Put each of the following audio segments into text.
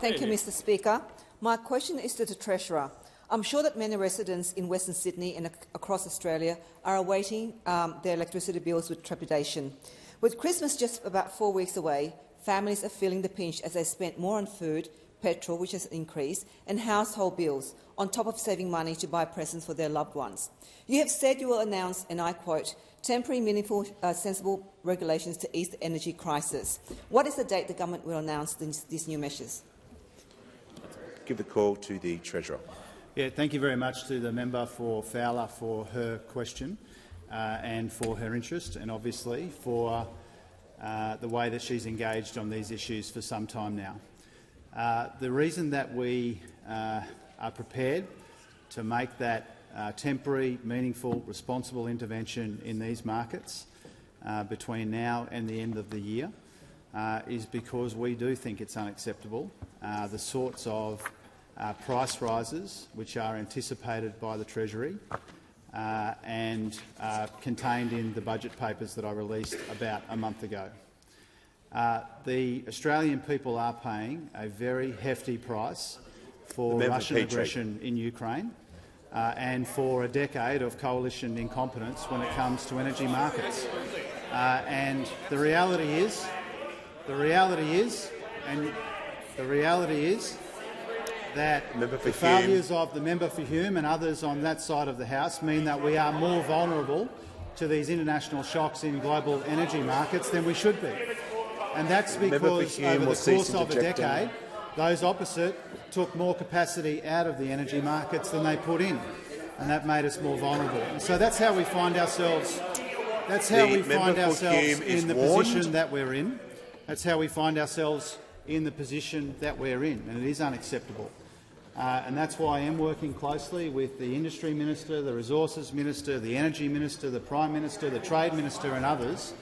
Thank you, Mr Speaker. My question is to the Treasurer. I'm sure that many residents in Western Sydney and across Australia are awaiting their electricity bills with trepidation. With Christmas just about 4 weeks away, families are feeling the pinch as they spend more on food, petrol, which has increased, and household bills, on top of saving money to buy presents for their loved ones. You have said you will announce, and I quote, temporary, meaningful, sensible regulations to ease the energy crisis. What is the date the government will announce these new measures? Give the call to the Treasurer. Yeah, thank you very much to the member for Fowler for her question and for her interest, and obviously for the way that she's engaged on these issues for some time now. The reason that we are prepared to make that temporary, meaningful, responsible intervention in these markets between now and the end of the year is because we do think it's unacceptable, the sorts of price rises which are anticipated by the Treasury and contained in the budget papers that I released about a month ago. The Australian people are paying a very hefty price for Russian aggression in Ukraine and for a decade of coalition incompetence when it comes to energy markets. And the reality is that the failures of the member for Hume and others on that side of the House mean that we are more vulnerable to these international shocks in global energy markets than we should be. And that's because over the course of a decade, those opposite took more capacity out of the energy markets than they put in, and that made us more vulnerable. And so that's how we find ourselves. That's how we find ourselves in the position that we're in. That's how we find ourselves in the position that we're in, and it is unacceptable. And that's why I am working closely with the Industry Minister, the Resources Minister, the Energy Minister, the Prime Minister, the Trade Minister and others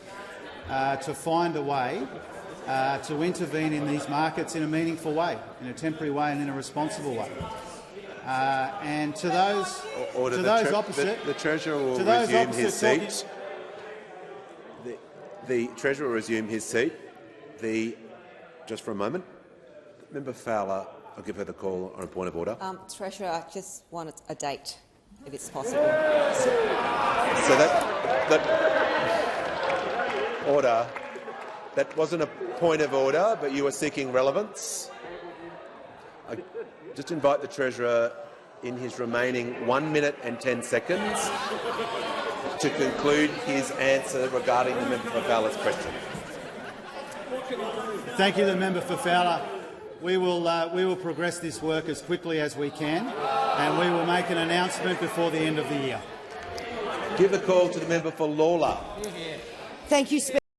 to find a way to intervene in these markets in a meaningful way, in a temporary way and in a responsible way. And to those opposite— the Treasurer will resume his seat. The Treasurer will resume his seat. Just for a moment. Member Fowler, I'll give her the call on a point of order. Treasurer, I just wanted a date, if it's possible. So that order, that wasn't a point of order, but you were seeking relevance. I just invite the Treasurer in his remaining 1 minute and 10 seconds to conclude his answer regarding the member for Fowler's question. Thank you, the member for Fowler. We will progress this work as quickly as we can, and we will make an announcement before the end of the year. Give the call to the member for Lawler. Thank you, Speaker.